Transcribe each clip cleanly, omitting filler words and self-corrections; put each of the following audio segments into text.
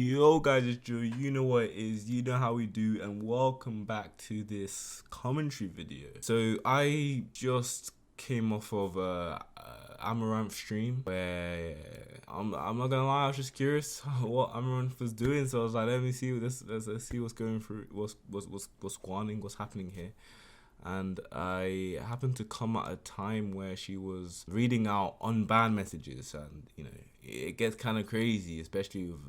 Yo guys, it's Joe. You know what it is, you know how we do, and welcome back to this commentary video. So I just came off of a Amouranth stream where I'm not gonna lie, I was just curious what Amouranth was doing. So I was like, let me see what this, let's see what's going through, what's squanning, what's happening here. And I happened to come at a time where she was reading out unbanned messages, and you know it gets kind of crazy, especially with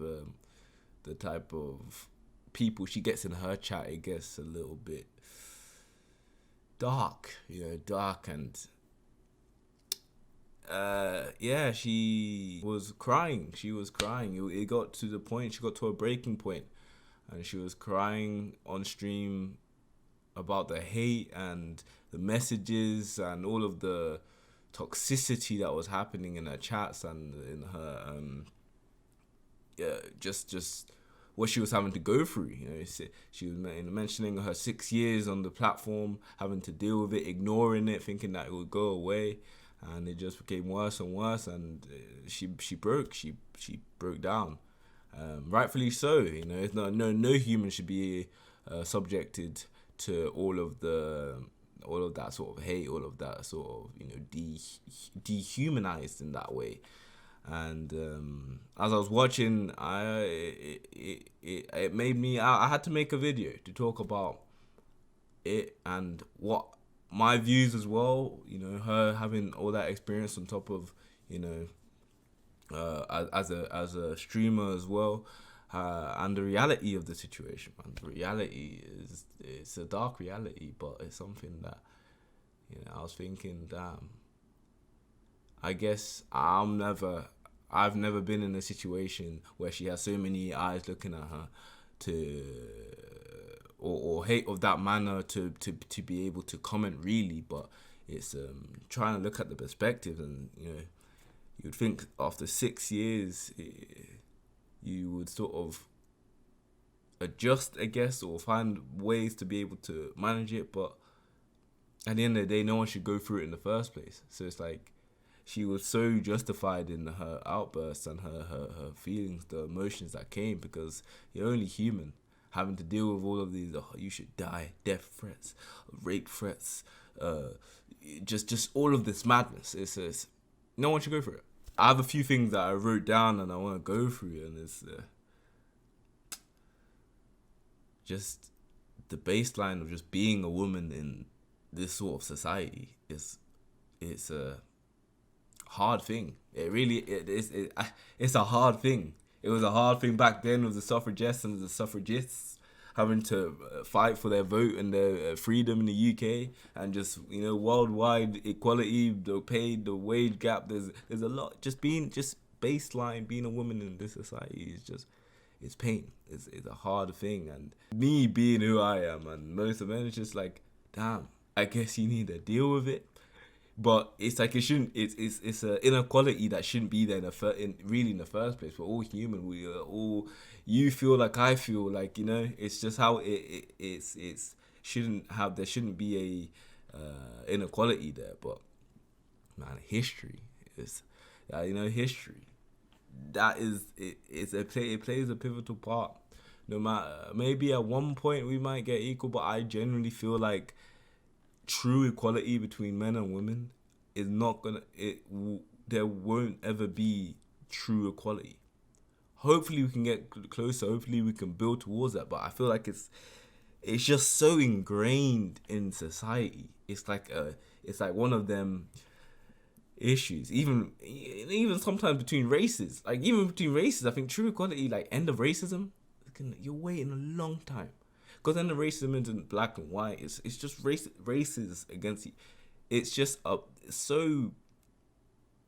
the type of people she gets in her chat. It gets a little bit dark, dark, and yeah, she was crying. It got to the point, she got to a breaking point, and she was crying on stream about the hate and the messages and all of the toxicity that was happening in her chats and in her just what she was having to go through. She was mentioning her 6 years on the platform, having to deal with it, ignoring it, thinking that it would go away, and it just became worse and worse. And she broke down, rightfully so. It's no human should be subjected to all of that sort of hate, all of that sort of dehumanized in that way. And as I was watching, it made me. I had to make a video to talk about it and what my views as well. Her having all that experience on top of as a streamer as well, and the reality of the situation. And the reality is, it's a dark reality, but it's something that I was thinking, damn. I guess I've never been in a situation where she has so many eyes looking at her or hate of that manner to be able to comment really. But it's trying to look at the perspective, and you'd think after 6 years you would sort of adjust, I guess, or find ways to be able to manage it. But at the end of the day, no one should go through it in the first place. So it's like, she was so justified in her outbursts and her feelings, the emotions that came, because you're only human, having to deal with all of these, you should die, death threats, rape threats, just all of this madness. It's no one should go through it. I have a few things that I wrote down and I want to go through, and it's just the baseline of just being a woman in this sort of society it's a hard thing. It's a hard thing. It was a hard thing back then with the suffragettes and the suffragists having to fight for their vote and their freedom in the UK, and just worldwide equality, the pay, the wage gap. There's a lot. Just baseline being a woman in this society is it's pain. It's a hard thing, and me being who I am, and most of it, it's just like, damn, I guess you need to deal with it. But it's like, it shouldn't. It's an inequality that shouldn't be there in the first place. We're all human. We are all. You feel like I feel like. It's just how it's shouldn't have. There shouldn't be a inequality there. But man, history is history. That is it. It plays a pivotal part. No matter, maybe at one point we might get equal, but I genuinely feel like true equality between men and women is not gonna. There won't ever be true equality. Hopefully we can get closer. Hopefully we can build towards that. But I feel like it's just so ingrained in society. It's like one of them issues. Even sometimes between races. Like, even between races, I think true equality, like end of racism, you're waiting a long time. Because then the racism isn't black and white. It's just races against you. It's just so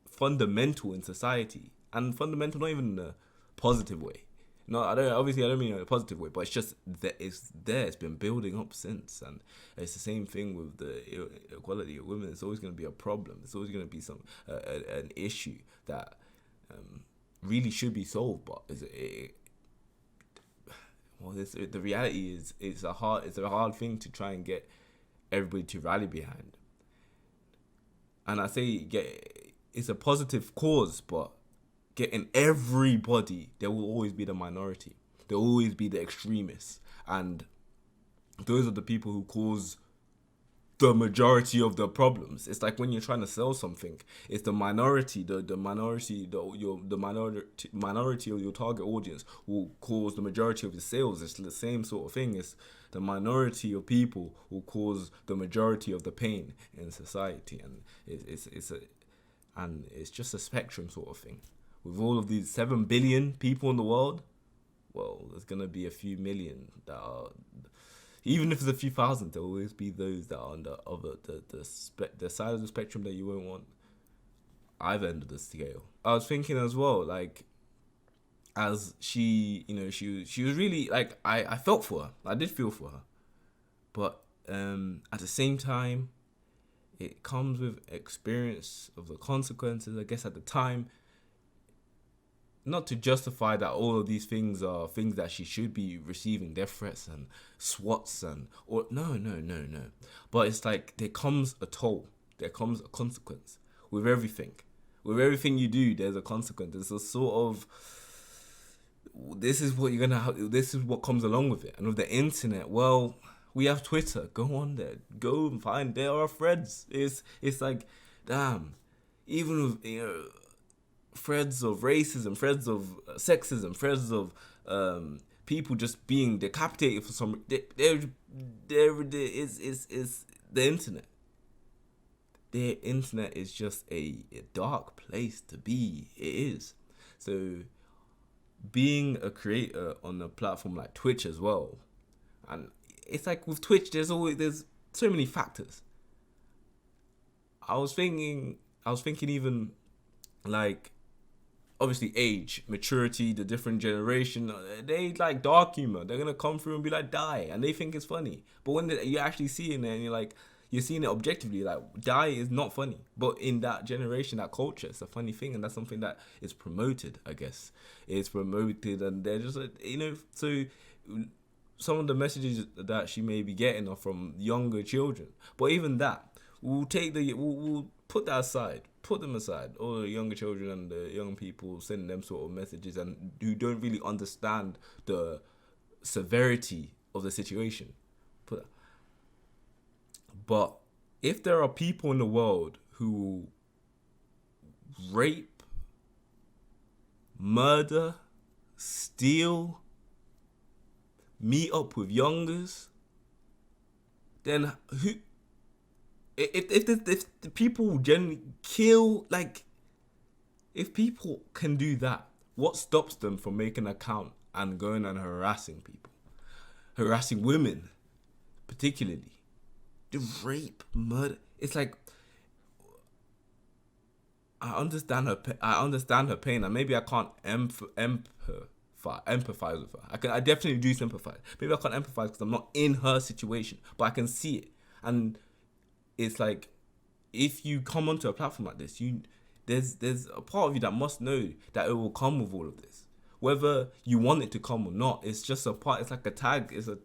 fundamental in society, and fundamental not even in a positive way. No, I don't mean in a positive way, but it's just that it's there. It's been building up since, and it's the same thing with the equality of women. It's always going to be a problem. It's always going to be an issue that really should be solved, but the reality is it's a hard thing to try and get everybody to rally behind. And I say it's a positive cause, but getting everybody, there will always be the minority. There will always be the extremists, and those are the people who cause the majority of the problems. It's like when you're trying to sell something, it's the minority, the minority of your target audience will cause the majority of the sales. It's the same sort of thing. It's the minority of people will cause the majority of the pain in society, and it's just a spectrum sort of thing. With all of these 7 billion people in the world, well, there's gonna be a few million that are. Even if there's a few thousand, there'll always be those that are on the other the side of the spectrum that you won't want either end of the scale. I was thinking as well, like, as she, she was really like, I felt for her. I did feel for her, but at the same time, it comes with experience of the consequences. I guess at the time, not to justify that all of these things are things that she should be receiving, death threats and swats or no. But it's like there comes a toll, there comes a consequence with everything. With everything you do, there's a consequence. There's a sort of, this is what you're gonna have, this is what comes along with it. And with the internet, well, we have Twitter. Go on there, go and find, there are threads. It's like, damn, even with threads of racism, threads of sexism, threads of people just being decapitated for some. There is the internet. The internet is just a dark place to be. It is. So being a creator on a platform like Twitch as well, and it's like with Twitch, there's so many factors. I was thinking even like, obviously age, maturity, the different generation, they like dark humor. They're gonna come through and be like, die, and they think it's funny. But when you actually see it and you're seeing it objectively, like, die is not funny. But in that generation, that culture, it's a funny thing, and that's something that is promoted, I guess. It's promoted, and they're just, so some of the messages that she may be getting are from younger children. But even that, we'll put that aside. Put them aside, all the younger children and the young people sending them sort of messages and who don't really understand the severity of the situation. But if there are people in the world who rape, murder, steal, meet up with youngers, then who? If the people generally kill, like, if people can do that, what stops them from making an account and going and harassing people, harassing women, particularly, the rape, murder? It's like, I understand her pain, and maybe I can't empathize with her. I definitely do sympathize. Maybe I can't empathize because I'm not in her situation, but I can see it. And it's like, if you come onto a platform like this, there's a part of you that must know that it will come with all of this, whether you want it to come or not. It's just a part. It's like a tag. It's a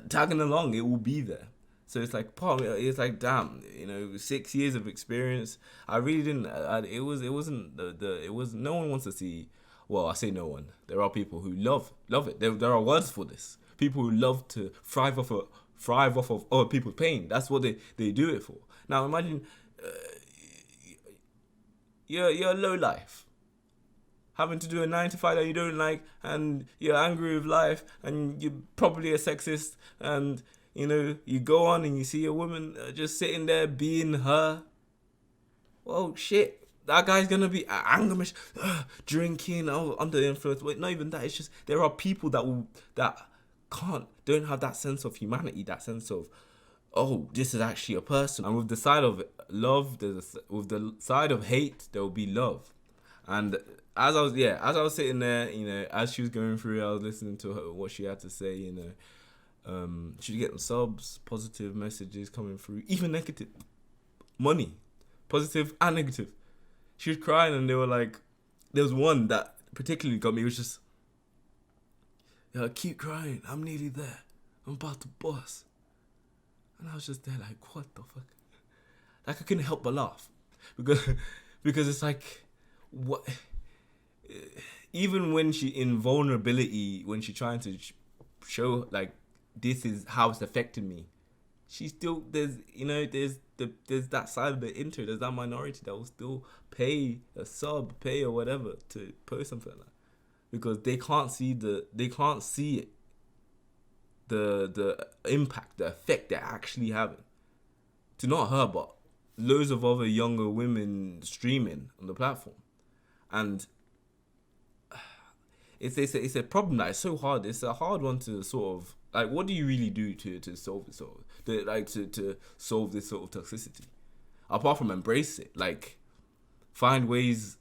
tagging along. It will be there. So it's like part of it. It's like, damn, 6 years of experience. I really didn't. It was no one wants to see. Well, I say no one. There are people who love it. There are words for this. People who love to thrive off of other people's pain. That's what they do it for. Now imagine you're low life, having to do a 9 to 5 that you don't like, and you're angry with life, and you're probably a sexist, and you go on and you see a woman just sitting there being her. Well, shit. That guy's gonna be anger, drinking, under the influence. Wait, not even that. It's just there are people that don't have that sense of humanity, that sense of, oh, this is actually a person. And with the side of love, with the side of hate, there will be love. And as I was sitting there, as she was going through, I was listening to her, what she had to say. She'd get subs, positive messages coming through, even negative, money, positive and negative. She was crying, and they were like, there was one that particularly got me. It was just, yeah, keep crying, I'm nearly there, I'm about to bust. And I was just there like, what the fuck? Like, I couldn't help but laugh. Because it's like, what, even when she in vulnerability, when she trying to show like this is how it's affected me, she still there's there's that side of the internet, there's that minority that will still pay a sub, pay or whatever to post something like that, because they can't see it, the impact, the effect they're actually having. To not her, but loads of other younger women streaming on the platform. And it's a problem that is so hard. It's a hard one to sort of like. What do you really do to solve this sort of to solve this sort of toxicity, apart from embrace it? Like, find ways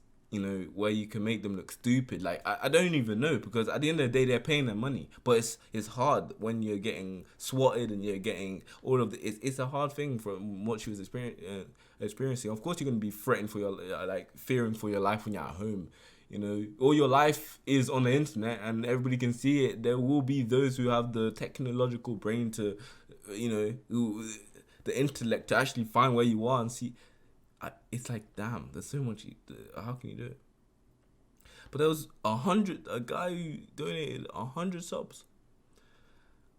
where you can make them look stupid. Like, I don't even know, because at the end of the day they're paying their money, but it's hard when you're getting swatted and you're getting all of the. It's a hard thing from what she was experiencing. Of course, you're gonna be threatened for your fearing for your life when you're at home. All your life is on the internet and everybody can see it. There will be those who have the technological brain to, the intellect to actually find where you are and see. It's like, damn, there's so much. How can you do it? But there was a guy who donated 100 subs.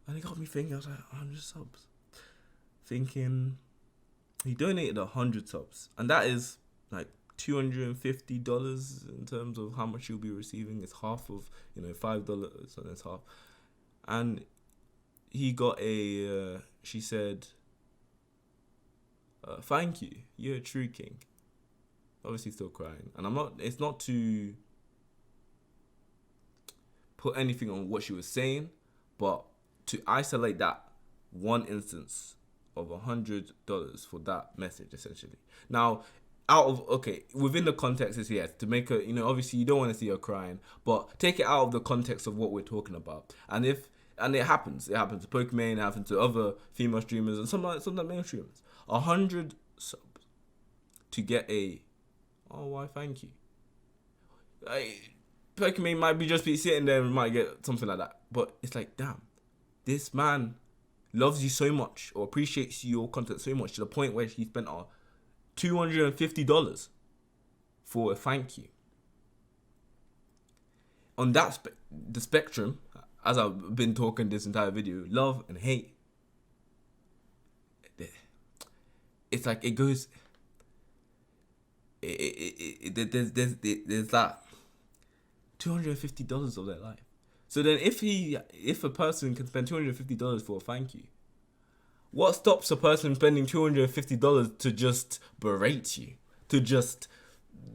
And it got me thinking, I was like, 100 subs. Thinking, he donated 100 subs. And that is like $250 in terms of how much you'll be receiving. It's half of $5, so that's half. And he got she said, thank you, you're a true king. Obviously still crying, and it's not to put anything on what she was saying, but to isolate that one instance of $100 for that message, essentially. Now, within the context is, yes, to make her, obviously you don't want to see her crying, but take it out of the context of what we're talking about. And it happens to Pokemon, it happens to other female streamers, and some male streamers. 100 subs to get why thank you. Pokemon might be sitting there and might get something like that, but it's like, damn, this man loves you so much or appreciates your content so much to the point where he spent $250 for a thank you. On that the spectrum, as I've been talking this entire video, love and hate, it's like it goes. There's that $250 of their life. So then, if a person can spend $250 for a thank you, what stops a person spending $250 to just berate you, to just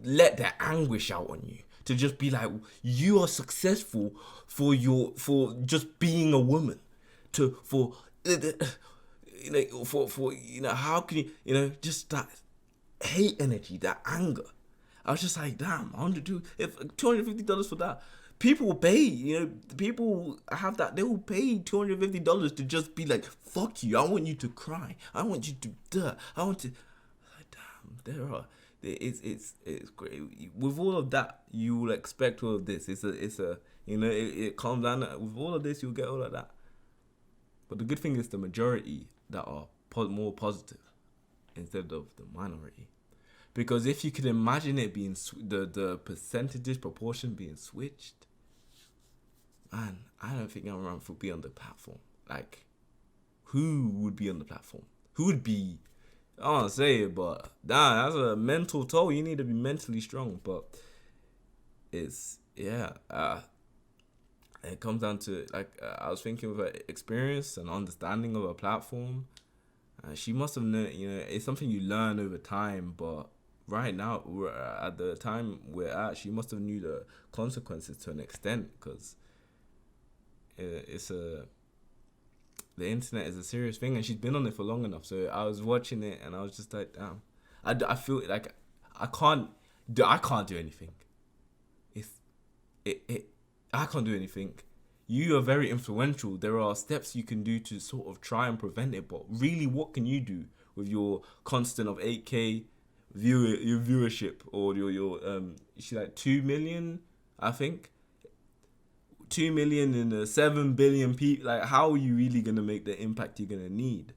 let their anguish out on you, to just be like, you are successful for just being a woman, how can you, just that hate energy, that anger. I was just like, damn, if $250 for that. People will pay, people have that. They will pay $250 to just be like, fuck you. I want you to cry. I want you to I want to. Like, damn, it's great. With all of that, you will expect all of this. It comes down. With all of this, you'll get all of that. But the good thing is the majority that are more positive instead of the minority. Because if you could imagine it being the percentages proportion being switched, man, I don't think Amouranth would be on the platform. Like, who would be on the platform? Who would be? I don't want to say it, but damn, that's a mental toll. You need to be mentally strong. But it's it comes down to I was thinking of her experience and understanding of a platform. She must have known. It's something you learn over time, but right now, at the time we're at, she must have knew the consequences to an extent, because the internet is a serious thing, and she's been on it for long enough. So I was watching it, and I was just like, damn, I feel like I can't do anything. I can't do anything. You are very influential. There are steps you can do to sort of try and prevent it, but really, what can you do with your constant of 8K your viewership, or your she's like 2 million, I think 2 million and 7 billion people. Like, how are you really gonna make the impact you're gonna need?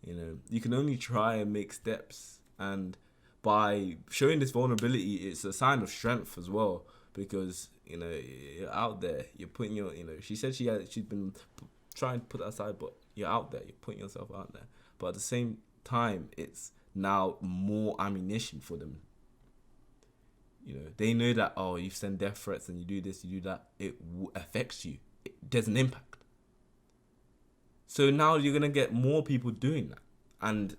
You can only try and make steps, but by showing this vulnerability, it's a sign of strength as well, because you know you're out there, you're putting your, you know, she said she's been trying to put that aside, but you're out there, you're putting yourself out there. But at the same time, it's now more ammunition for them. You know, they know that, oh, you send death threats and you do this, you do that, it affects you. There's an impact. So now you're gonna get more people doing that, and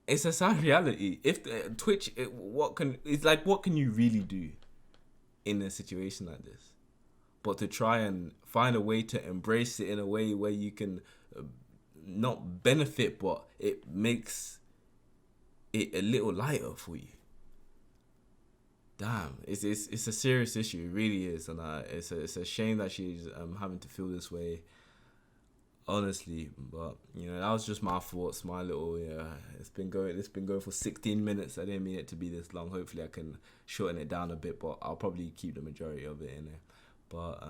it's a sad reality. If Twitch, what can you really do in a situation like this, but to try and find a way to embrace it in a way where you can not benefit, but it makes it a little lighter for you. Damn, it's a serious issue. It really is, and it's a shame that she's having to feel this way. Honestly, but you know, that was just my thoughts, my little, it's been going for 16 minutes. I didn't mean it to be this long. Hopefully I can shorten it down a bit, but I'll probably keep the majority of it in there. But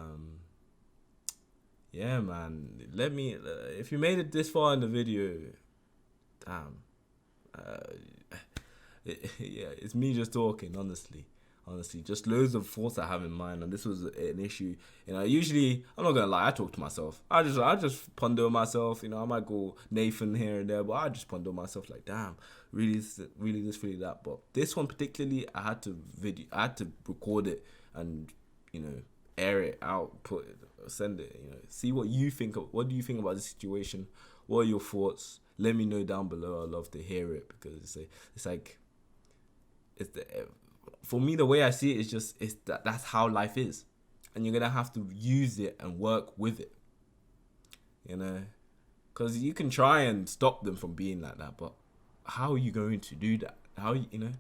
yeah, man, let me, if you made it this far in the video, damn, yeah, it's me just talking, honestly, just loads of thoughts I have in mind, and this was an issue. You know, usually, I'm not gonna lie, I talk to myself. I just ponder myself. You know, I might go Nathan here and there, but I just ponder myself like, damn, really this, really that. But this one particularly, I had to record it and, you know, air it out, send it. You know, see what you think. What do you think about the situation? What are your thoughts? Let me know down below. I'd love to hear it, because for me, the way I see it is that's how life is, and you're gonna have to use it and work with it, you know, because you can try and stop them from being like that, but how are you going to do that? How, you know,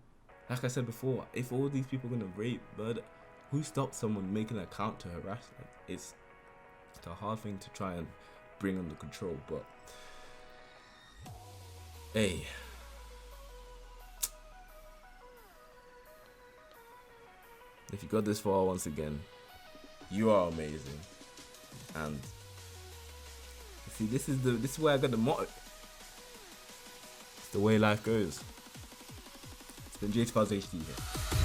like I said before, if all these people are gonna rape, murder, who stops someone making an account to harass them? It's a hard thing to try and bring under control, but hey. If you got this far, once again, you are amazing. And see, this is where I got the motto. It's the way life goes. It's been J2HD here.